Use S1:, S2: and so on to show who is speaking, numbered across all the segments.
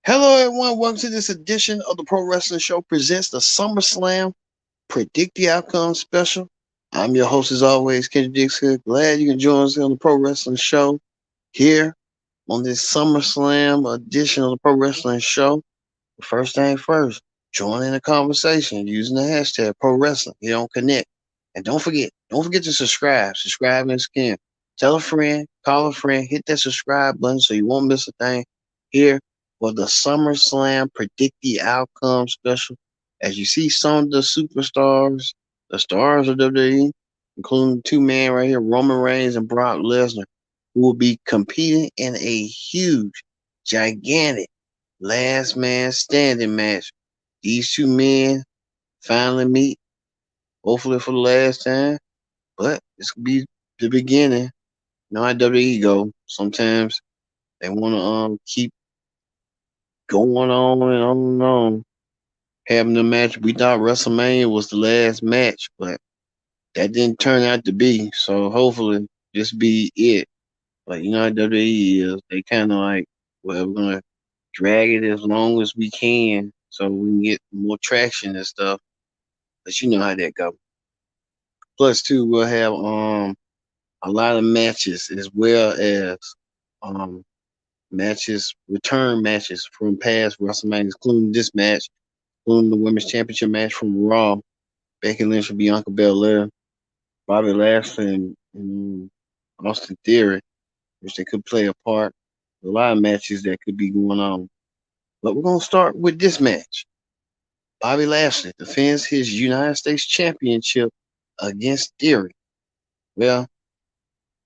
S1: Hello, everyone. Welcome to this edition of the Pro Wrestling Show presents the SummerSlam Predict the Outcome special. I'm your host, as always, Kendrick Dixon. Glad you can join us on the Pro Wrestling Show here on this SummerSlam edition of the Pro Wrestling Show. First thing first, join in the conversation using the hashtag Pro Wrestling here on Connect. And don't forget to subscribe. Subscribe and skin. Tell a friend, call a friend, hit that subscribe button so you won't miss a thing here for the SummerSlam Predict the Outcome special. As you see, some of the superstars, the stars of WWE, including two men right here, Roman Reigns and Brock Lesnar, who will be competing in a huge, gigantic last man standing match. These two men finally meet, hopefully for the last time, but this could be the beginning. You know how WWE go. Sometimes they want to keep going on and on and on. Having the match, we thought WrestleMania was the last match, but that didn't turn out to be. So hopefully this be it. But you know how WWE is. They kind of like, well, we're gonna drag it as long as we can so we can get more traction and stuff. But you know how that go. Plus, too, we'll have a lot of matches as well as um return matches from past WrestleMania, including this match, including the Women's Championship match from Raw. Becky Lynch and Bianca Belair, Bobby Lashley and Austin Theory, which they could play a part. A lot of matches that could be going on. But we're gonna start with this match. Bobby Lashley defends his United States Championship against Theory. Well,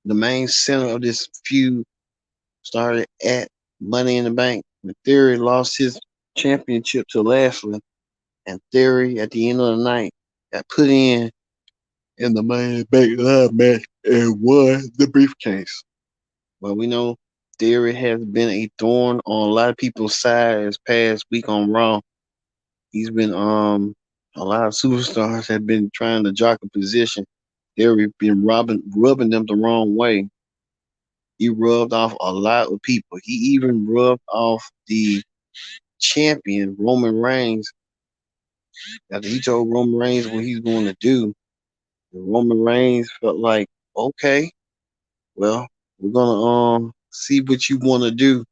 S1: the main center of this feud started at Money in the Bank when Theory lost his championship to Lashley, and Theory at the end of the night got put in the Money in the Bank live match and won the briefcase. Well, we know Theory has been a thorn on a lot of people's side this past week on Raw. He's been a lot of superstars have been trying to jock a position. Theory been rubbing them the wrong way. He rubbed off a lot of people. He even rubbed off the champion Roman Reigns after he told Roman Reigns what he's going to do. And Roman Reigns felt like, okay, well, we're gonna see what you want to do,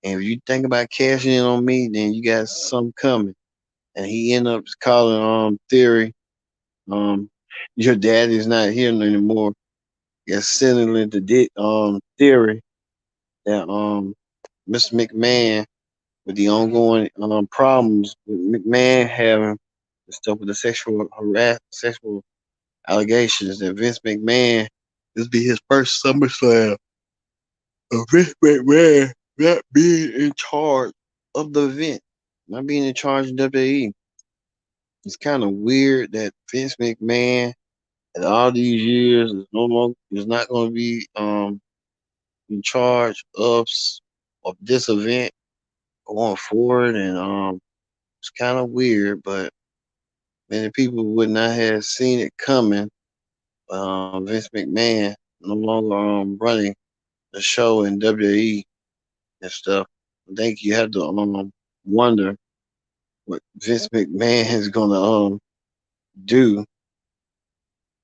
S1: and if you think about cashing in on me, then you got something coming. And he ended up calling Theory, um, your dad is not here anymore. Yes, sending the Theory that Mr. McMahon with the ongoing problems with McMahon having the stuff with the sexual allegations that Vince McMahon this be his first SummerSlam of Vince McMahon not being in charge of the event, not being in charge of WWE. It's kind of weird that Vince McMahon at all these years is not going to be in charge of this event going forward, and it's kind of weird, but many people would not have seen it coming. Vince McMahon no longer running the show in WWE and stuff. I think you have to wonder what Vince McMahon is gonna do.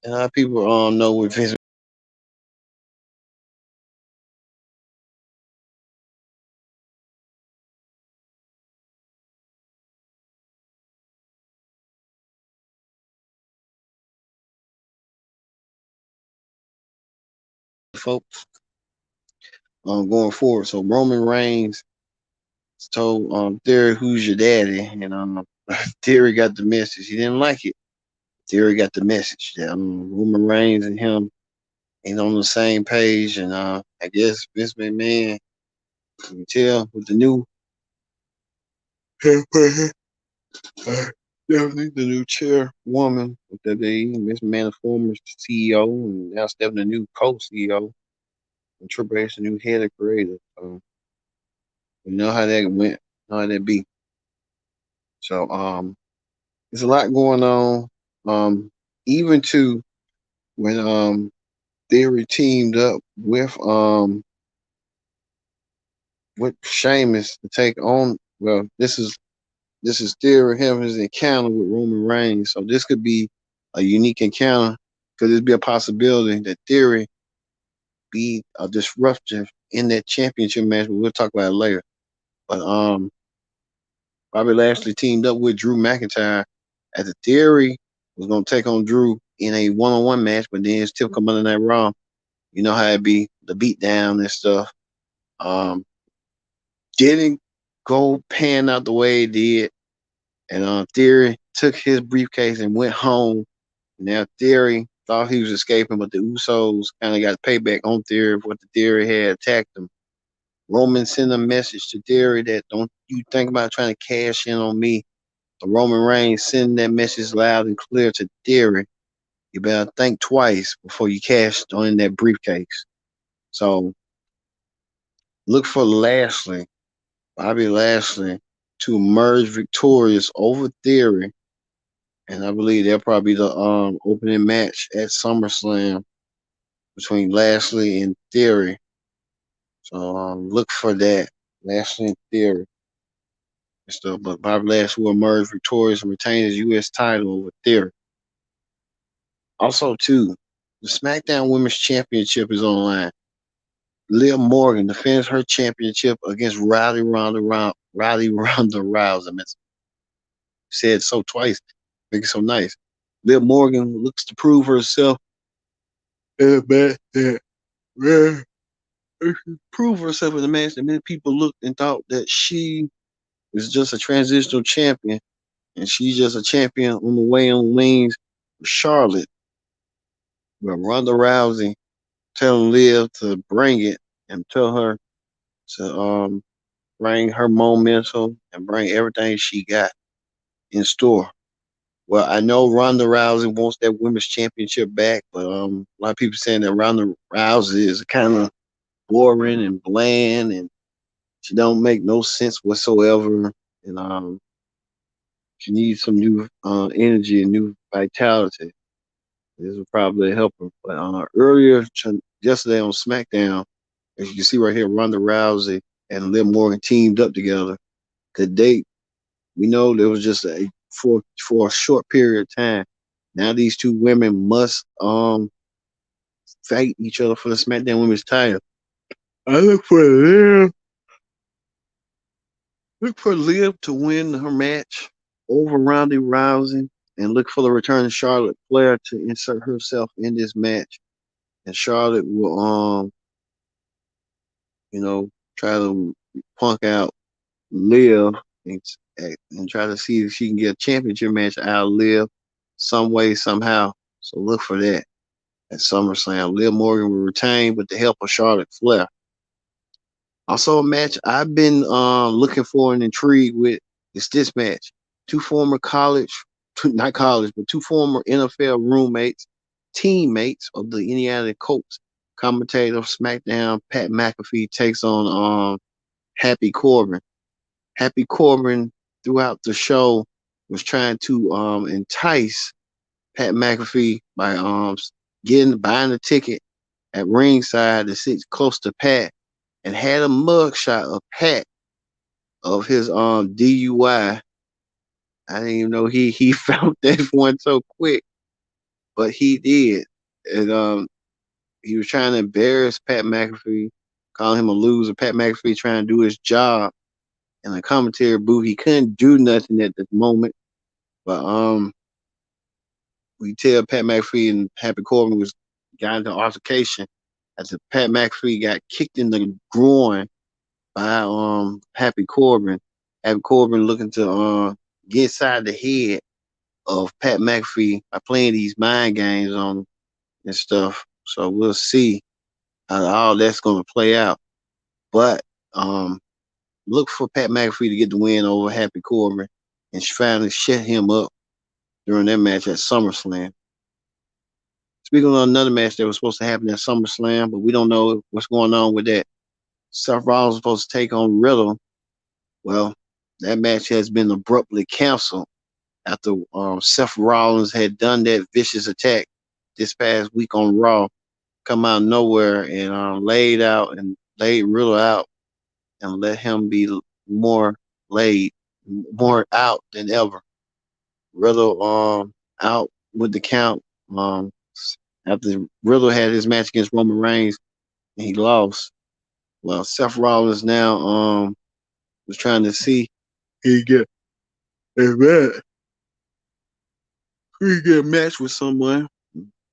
S1: And a lot of people know what Vince folks going forward. So Roman Reigns told Theory, "Who's your daddy?" And Theory got the message. He didn't like it. Theory got the message that Roman Reigns and him ain't on the same page, and I guess Vince McMahon, you can tell with the new definitely the new chairwoman of WWE, Miss Man, the former CEO, and now stepping the new co-CEO, and Triple H, the new head of creative. So you know how that went, know how that be. So there's a lot going on. Even to when Theory teamed up with Sheamus to take on well, this is Theory having his encounter with Roman Reigns. So this could be a unique encounter. Could this be a possibility that Theory be a disruptor in that championship match? But we'll talk about it later. But Bobby Lashley teamed up with Drew McIntyre as the Theory was gonna take on Drew in a one-on-one match, but then still come under that Raw. You know how it be, the beatdown and stuff. Um, didn't go pan out the way it did. And Theory took his briefcase and went home. Now Theory thought he was escaping, but the Usos kind of got payback on Theory for what the Theory had attacked him. Roman sent a message to Theory that don't you think about trying to cash in on me. So Roman Reigns sending that message loud and clear to Theory. You better think twice before you cash on that briefcase. So look for Lashley, Bobby Lashley, to emerge victorious over Theory. And I believe that'll probably be the opening match at SummerSlam between Lashley and Theory. So look for that. Lashley and Theory and stuff. But Bobby Lashley will emerge victorious and retain his U.S. title over Theory. Also, too, the SmackDown Women's Championship is on the line. Liv Morgan defends her championship against Ronda Rousey. I mean, said so twice, make it so nice. Liv Morgan looks to prove herself in a match prove herself in the match that many people looked and thought that she is just a transitional champion, and she's just a champion on the way on the wings of Charlotte. But Ronda Rousey telling Liv to bring it and tell her to bring her momentum and bring everything she got in store. Well, I know Ronda Rousey wants that women's championship back, but a lot of people saying that Ronda Rousey is kind of boring and bland, and she don't make no sense whatsoever. And she needs some new energy and new vitality. This will probably help her. But yesterday on SmackDown, as you can see right here, Ronda Rousey and Liv Morgan teamed up together. Good date. We know there was just for a short period of time. Now these two women must fight each other for the SmackDown Women's title. I look for Liv to win her match over Ronda Rousey, and look for the return of Charlotte Flair to insert herself in this match. And Charlotte will try to punk out Liv and try to see if she can get a championship match out of Liv some way, somehow. So look for that at SummerSlam. Liv Morgan will retain with the help of Charlotte Flair. Also, a match I've been looking for and intrigued with is this match. Two former not college, but two former NFL teammates of the Indiana Colts. Commentator of SmackDown, Pat McAfee, takes on Happy Corbin. Happy Corbin, throughout the show, was trying to entice Pat McAfee by buying a ticket at ringside to sit close to Pat, and had a mugshot of Pat of his DUI. I didn't even know he found that one so quick, but he did. And he was trying to embarrass Pat McAfee, calling him a loser. Pat McAfee trying to do his job in the commentary booth. He couldn't do nothing at the moment, but we tell Pat McAfee and Happy Corbin got into altercation after Pat McAfee got kicked in the groin by Happy Corbin. Happy Corbin looking to get inside the head of Pat McAfee by playing these mind games on him and stuff. So we'll see how all that's going to play out. But look for Pat McAfee to get the win over Happy Corbin and finally shut him up during that match at SummerSlam. Speaking of another match that was supposed to happen at SummerSlam, but we don't know what's going on with that. Seth Rollins was supposed to take on Riddle. Well, that match has been abruptly canceled after Seth Rollins had done that vicious attack this past week on Raw, come out of nowhere and laid Riddle out and let him be more laid, more out than ever. Riddle out with the count after Riddle had his match against Roman Reigns and he lost. Well, Seth Rollins now was trying to see he get a match. He get a match with someone.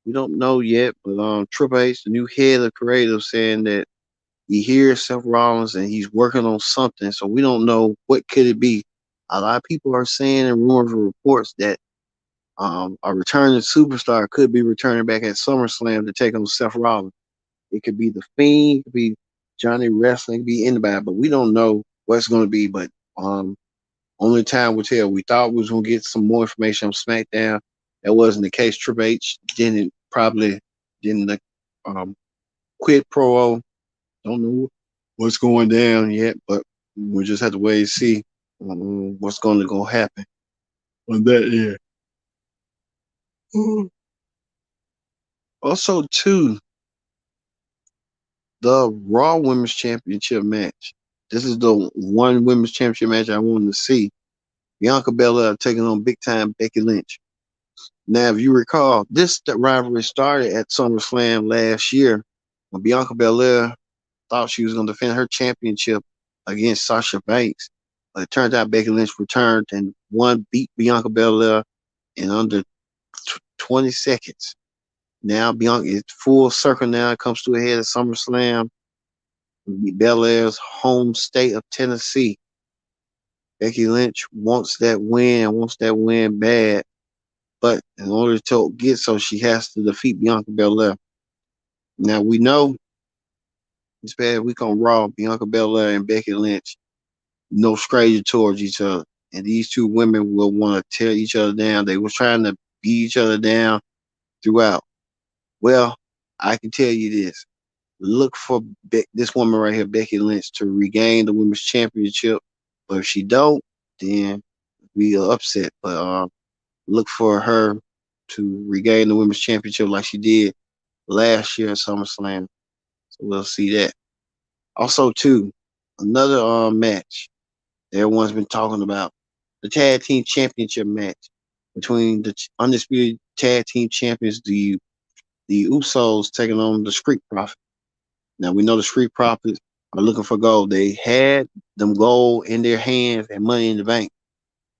S1: We don't know yet, but Triple H, the new head of creative, saying that he hears Seth Rollins and he's working on something. So we don't know what could it be. A lot of people are saying in rumors and reports that a returning superstar could be returning back at SummerSlam to take on Seth Rollins. It could be the Fiend, it could be Johnny Wrestling, it could be anybody, but we don't know what it's going to be. But only time will tell. We thought we was going to get some more information on SmackDown. That wasn't the case. Triple H didn't quit pro. Don't know what's going down yet, but we just have to wait and see what's going to go happen on that year. Also, too, the Raw Women's Championship match. This is the one Women's Championship match I wanted to see. Bianca Belair taking on big time Becky Lynch. Now, if you recall, this rivalry started at SummerSlam last year when Bianca Belair thought she was going to defend her championship against Sasha Banks. But it turned out Becky Lynch returned and beat Bianca Belair in under 20 seconds. Now Bianca is full circle now. It comes to a head at SummerSlam. Belair's home state of Tennessee. Becky Lynch wants that win bad. But in order to get so, she has to defeat Bianca Belair. Now we know this bad week on Raw, Bianca Belair and Becky Lynch, no stranger towards each other. And these two women will want to tear each other down. They were trying to beat each other down throughout. Well, I can tell you this. Look for this woman right here, Becky Lynch, to regain the women's championship. But if she don't, then we are upset. But look for her to regain the women's championship like she did last year at SummerSlam. So we'll see that. Also, too, another match everyone's been talking about, the tag team championship match between the undisputed tag team champions, the Usos taking on the Street Profits. Now we know the Street Profits are looking for gold. They had them gold in their hands and Money in the Bank.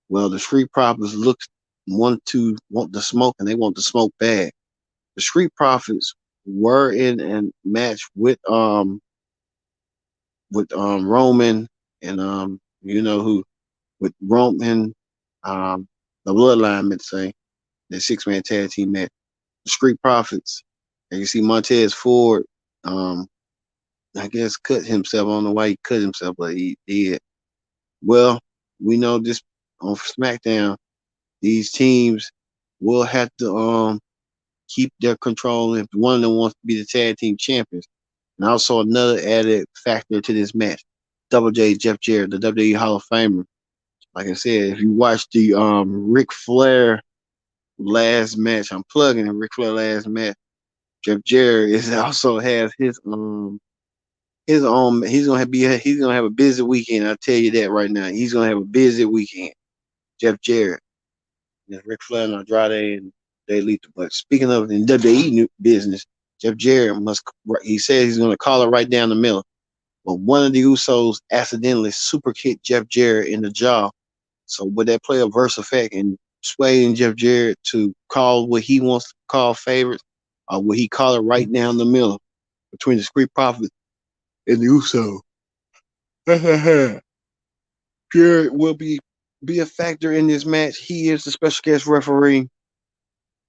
S1: Well, the Street Profits want the smoke, and they want the smoke bad. The Street Profits were in a match with Roman and you know who, with Roman, the Bloodline, let's say, the 6-man tag team match. The Street Profits, and you see Montez Ford, I guess cut himself. I don't know why he cut himself, but he did. Well, we know this on SmackDown, these teams will have to keep their control if one of them wants to be the tag team champions. And also another added factor to this match, Double J Jeff Jarrett, the WWE Hall of Famer. Like I said, if you watch the Ric Flair last match, I'm plugging in Ric Flair last match. Jeff Jarrett also has his own. He's gonna have a busy weekend. I'll tell you that right now. He's gonna have a busy weekend. Jeff Jarrett, Ric Flair and Andrade and Jay Lethal. But speaking of in WWE business, Jeff Jarrett he said he's gonna call it right down the middle. But one of the Usos accidentally super kicked Jeff Jarrett in the jaw. So would that play a verse effect in swaying Jeff Jarrett to call what he wants to call favorites, or would he call it right down the middle between the Street Profits and the Usos? Jarrett will be a factor in this match. He is the special guest referee.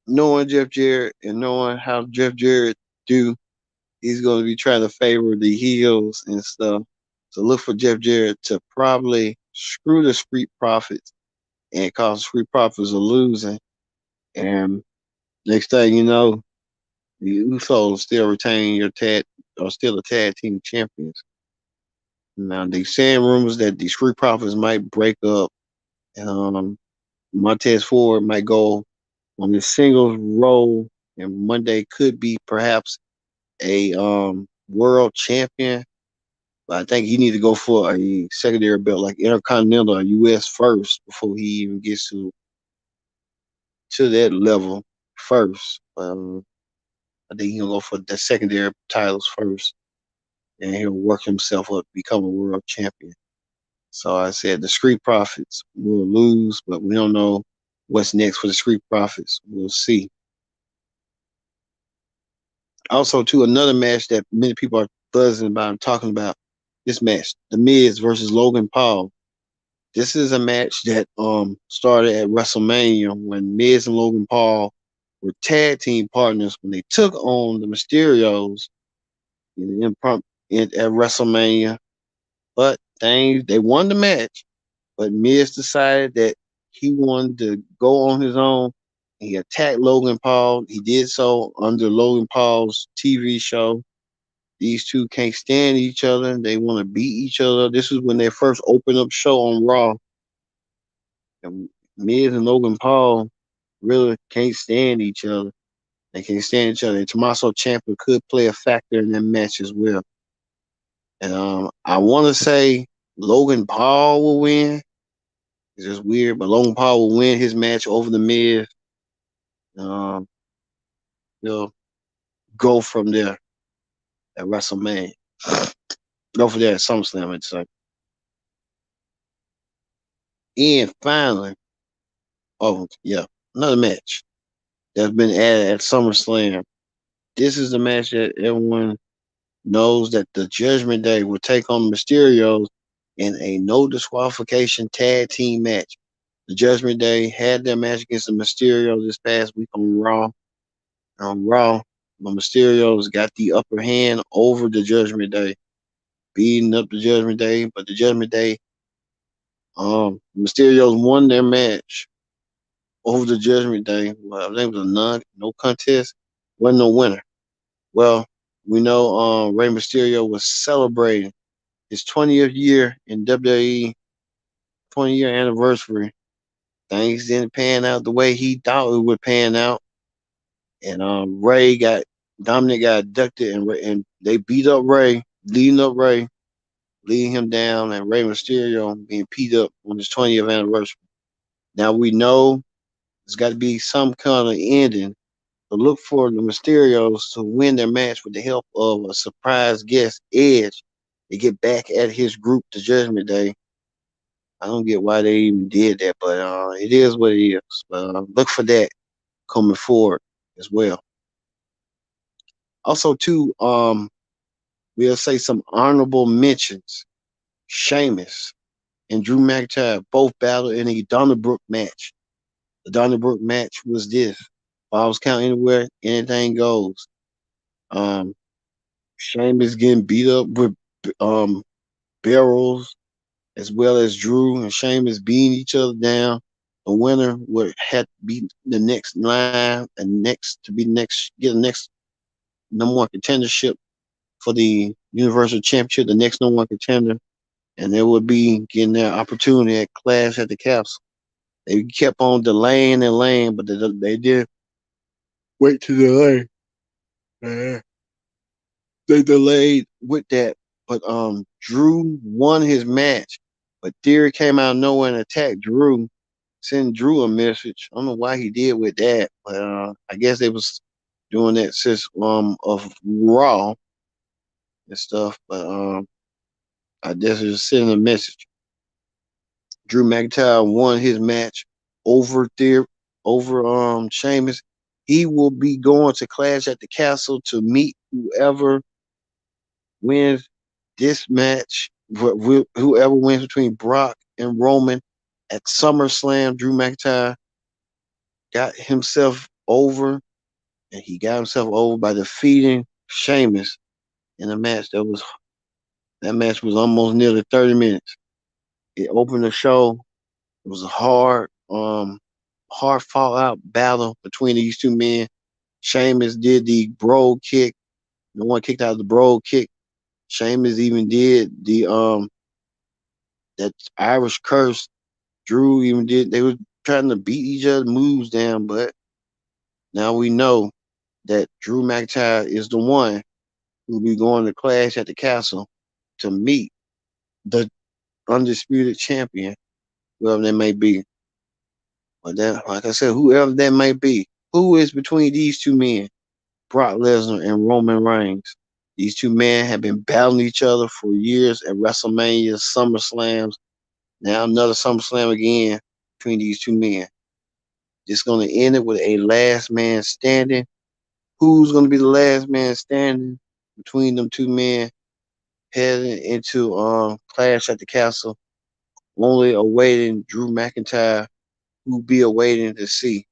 S1: Knowing Jeff Jarrett and knowing how Jeff Jarrett do, he's going to be trying to favor the heels and stuff. So look for Jeff Jarrett to probably screw the Street Profits and cause the Street Profits are losing. And next thing you know, the Usos still retain still the tag team champions. Now they saying rumors that the Street Profits might break up, and Montez Ford might go on the singles role, and Monday could be perhaps a world champion. But I think he need to go for a secondary belt like Intercontinental or US first before he even gets to that level first. I think he'll go for the secondary titles first, and he'll work himself up to become a world champion. So I said the Street Profits will lose, but we don't know what's next for the Street Profits. We'll see. Also, too, another match that many people are buzzing about and talking about this match, The Miz versus Logan Paul. This is a match that started at WrestleMania when Miz and Logan Paul were tag team partners when they took on the Mysterios at WrestleMania. But they won the match. But Miz decided that he wanted to go on his own. He attacked Logan Paul. He did so under Logan Paul's TV show. These two can't stand each other. They want to beat each other. This was when they first opened up show on Raw. And Miz and Logan Paul really can't stand each other. They can't stand each other. And Tommaso Ciampa could play a factor in that match as well. And I want to say Logan Paul will win. It's just weird, but Logan Paul will win his match over the Miz. Um, he'll go from there at WrestleMania. Go for that at SummerSlam, I'd say. And finally, oh yeah, another match that's been added at SummerSlam. This is the match that everyone knows that the Judgment Day will take on the Mysterios in a no disqualification tag team match. The Judgment Day had their match against the Mysterios this past week on Raw. The Mysterios got the upper hand over the Judgment Day, beating up the Judgment Day. But the Judgment Day, Mysterios won their match over the Judgment Day. Well, I think it was a no contest. Wasn't no winner. Well, we know Rey Mysterio was celebrating his 20th year in WWE, 20-year anniversary. Things didn't pan out the way he thought it would pan out. And Dominic got abducted, and they beat up Ray, leading him down, and Rey Mysterio being beat up on his 20th anniversary. Now we know there's got to be some kind of ending. To look for the Mysterios to win their match with the help of a surprise guest, Edge, to get back at his group, the Judgment Day. I don't get why they even did that, but it is what it is. But look for that coming forward as well. Also, too, we'll say some honorable mentions. Sheamus and Drew McIntyre both battled in a Donnybrook match. The Donnybrook match was this: falls count anywhere, anything goes. Sheamus getting beat up with barrels, as well as Drew and Sheamus beating each other down. The winner would have to be the next line and get the next number one contendership for the Universal Championship, the next number one contender, and they would be getting their opportunity at Clash at the Castle. They kept on delaying and laying, but they did wait to delay. They delayed with that, but Drew won his match. But Theory came out of nowhere and attacked Drew, sent Drew a message. I don't know why he did with that, but I guess they was doing that since of Raw and stuff. But I guess it was sending a message. Drew McIntyre won his match over Sheamus. He will be going to Clash at the Castle to meet whoever wins this match. Whoever wins between Brock and Roman at SummerSlam. Drew McIntyre got himself over, and he got himself over by defeating Sheamus in a match that match was almost nearly 30 minutes. It opened the show. It was a hard fallout battle between these two men. Sheamus did the Brogue kick. No one kicked out of the Brogue kick. Sheamus even did the that Irish curse. Drew even did. They were trying to beat each other's moves down, but now we know that Drew McIntyre is the one who'll be going to Clash at the Castle to meet the undisputed champion, whoever that may be. But that, like I said, whoever that may be, who is between these two men, Brock Lesnar and Roman Reigns? These two men have been battling each other for years at WrestleMania, SummerSlams, now another SummerSlam again between these two men. It's going to end it with a last man standing. Who's going to be the last man standing between them two men heading into Clash at the Castle? Only awaiting Drew McIntyre, who be awaiting to see.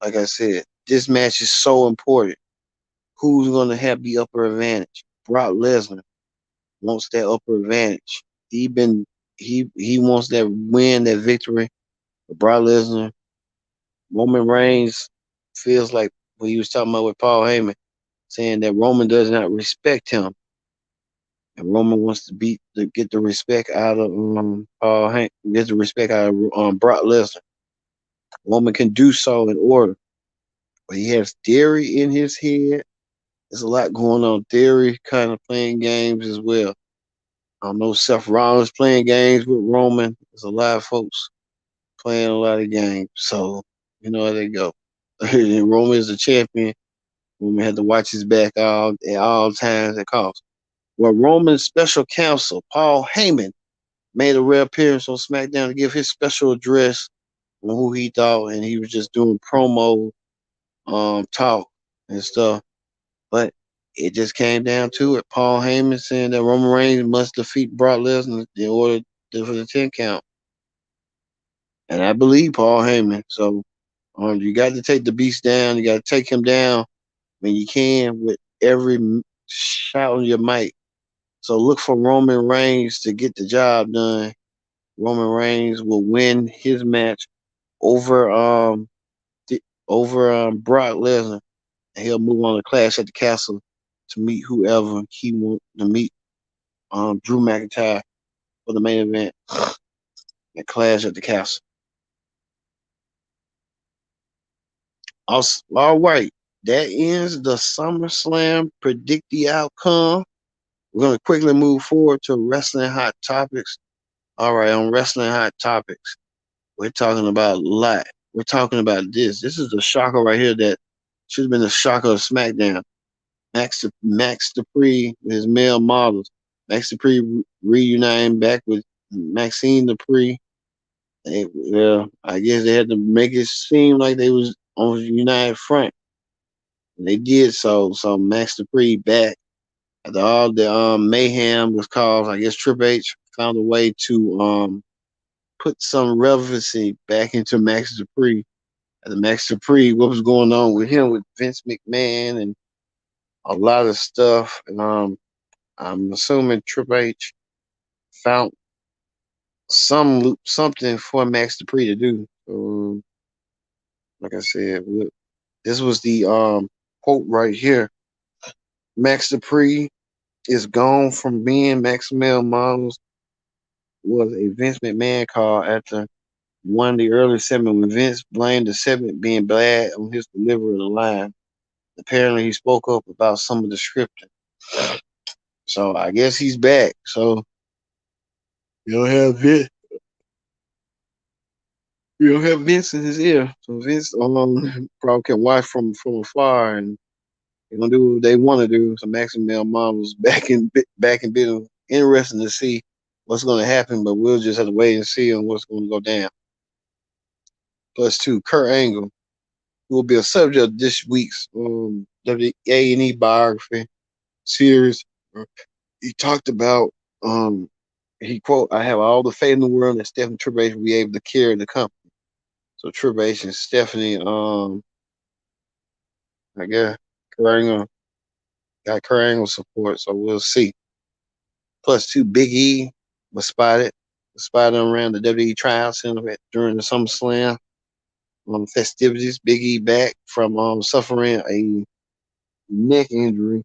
S1: Like I said, this match is so important. Who's going to have the upper advantage? Brock Lesnar wants that upper advantage. He wants that win, that victory. But Brock Lesnar, Roman Reigns feels like what he was talking about with Paul Heyman, saying that Roman does not respect him, and Roman wants to get the respect out of get the respect out of Brock Lesnar. Roman can do so in order, but he has theory in his head. There's a lot going on. Theory kind of playing games as well. I know Seth Rollins playing games with Roman. There's a lot of folks playing a lot of games. So, you know how they go. Roman is the champion. Roman had to watch his back at all times at cost. Well, Roman's special counsel, Paul Heyman, made a rare appearance on SmackDown to give his special address on who he thought, and he was just doing promo talk and stuff. But it just came down to it. Paul Heyman saying that Roman Reigns must defeat Brock Lesnar in order for the 10 count. And I believe Paul Heyman. So you got to take the beast down. You got to take him down when you can with every shout on your mic. So look for Roman Reigns to get the job done. Roman Reigns will win his match over Brock Lesnar, and he'll move on to Clash at the Castle to meet whoever he wants to meet. Drew McIntyre for the main event at Clash at the Castle. All right, that ends the SummerSlam. Predict the outcome. We're going to quickly move forward to Wrestling Hot Topics. All right, on Wrestling Hot Topics, we're talking about a lot. We're talking about this. This is the shocker right here that should have been the shocker of SmackDown. Max Dupree with his male models. Max Dupree reuniting back with Maxine Dupree. I guess they had to make it seem like they was on the United Front. And they did so. So Max Dupree back after all the mayhem was caused. I guess Triple H found a way to put some relevancy back into Max Dupree. The Max Dupree, what was going on with him with Vince McMahon and a lot of stuff. And I'm assuming Triple H found something for Max Dupree to do. Like I said, this was the quote right here. Max Dupree is gone from being Max Male Models was a Vince McMahon call after one of the early segment when Vince blamed the segment being bad on his delivery of the line. Apparently, he spoke up about some of the scripting. So I guess he's back. So you don't have Vince. You don't have Vince in his ear. So Vince probably can watch from afar, and they're gonna do what they want to do. So Maximum Mom was back in bit interesting to see what's gonna happen, but we'll just have to wait and see on what's gonna go down. Plus two, Kurt Angle will be a subject of this week's A&E biography series. He talked about he quote, "I have all the faith in the world that Stephanie Triple H will be able to carry the company." So Triple H and Stephanie, I guess Kurt Angle got Kurt Angle support, so we'll see. Plus two, Big E was spotted around the WWE Tryout Center during the SummerSlam festivities. Big E back from suffering a neck injury.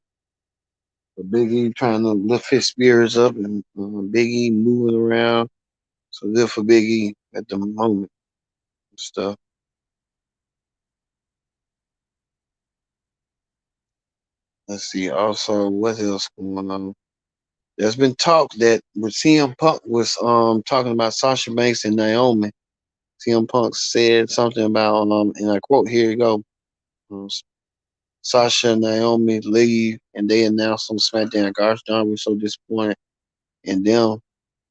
S1: But Big E trying to lift his spirits up, and Big E moving around. So good for Big E at the moment and stuff. Let's see. Also, what else going on? There's been talk that when CM Punk was talking about Sasha Banks and Naomi, CM Punk said something about and I quote, here you go. Um, Sasha and Naomi leave and they announced on SmackDown, gosh darn, we're so disappointed in them.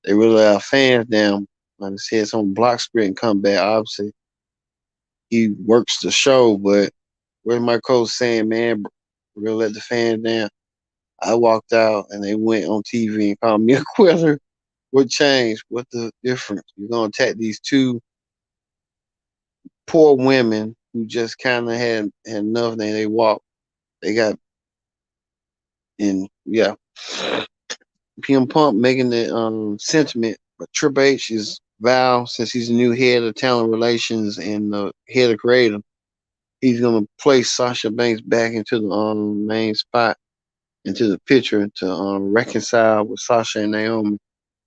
S1: They really let our fans down. Like I said, some block sprint and come back. Obviously, he works the show, but where's my coach saying, man, we're gonna let the fans down? I walked out and they went on TV and called me a quitter. What changed? What the difference? You're gonna attack these two poor women who just kind of had enough. They walked. They got in. Yeah, PM Pump making the sentiment, but Triple H is vow since he's the new head of talent relations and the head of creative, he's gonna place Sasha Banks back into the main spot, into the picture to reconcile with Sasha and Naomi,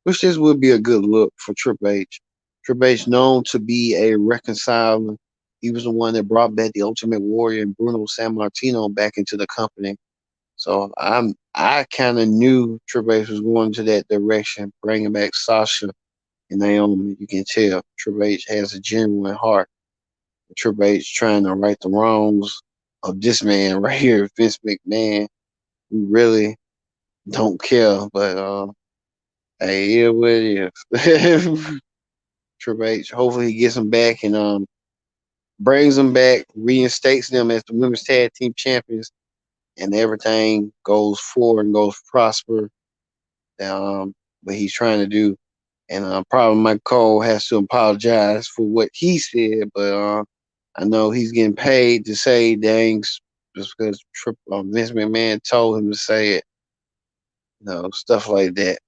S1: which this would be a good look for Triple H. Triple H known to be a reconciler. He was the one that brought back the Ultimate Warrior and Bruno Sammartino back into the company. So I kind of knew Triple H was going to that direction, bringing back Sasha and Naomi. You can tell Triple H has a genuine heart. Triple H trying to right the wrongs of this man right here, Vince McMahon, who really don't care. But hey, yeah, what it is. Triple H, hopefully he gets him back and brings them back, reinstates them as the women's tag team champions, and everything goes forward and goes prosper. What he's trying to do. And probably Mike Cole has to apologize for what he said, but I know he's getting paid to say things just because Vince McMahon told him to say it. You know, stuff like that.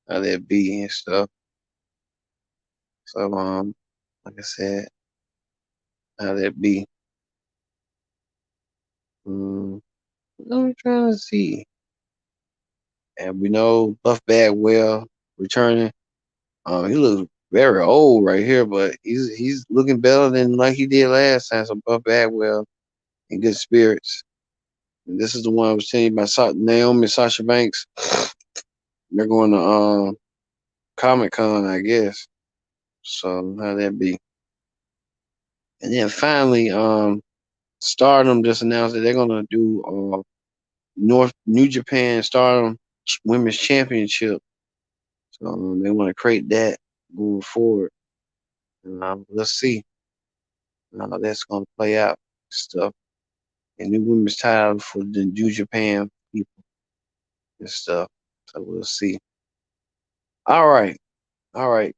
S1: How that be and stuff. So like I said, how that be. I'm trying to see. And we know Buff Bagwell returning. He looks very old right here, but he's looking better than like he did last time. So Buff Bagwell in good spirits. And this is the one I was telling you about Naomi and Sasha Banks. They're going to Comic Con, I guess. So how that be? And then finally, Stardom just announced that they're gonna do New Japan Stardom Women's Championship. So they want to create that moving forward. And let's see how that's gonna play out. Stuff and new women's title for the New Japan people and stuff. So we'll see. All right. All right.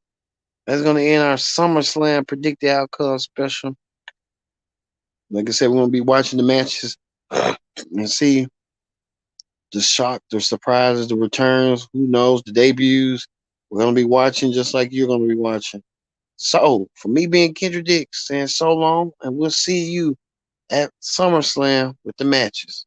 S1: That's going to end our SummerSlam Predict the Outcome special. Like I said, we're going to be watching the matches and see the shock, the surprises, the returns, who knows, the debuts. We're going to be watching just like you're going to be watching. So, for me being Kendra Dix, saying so long, and we'll see you at SummerSlam with the matches.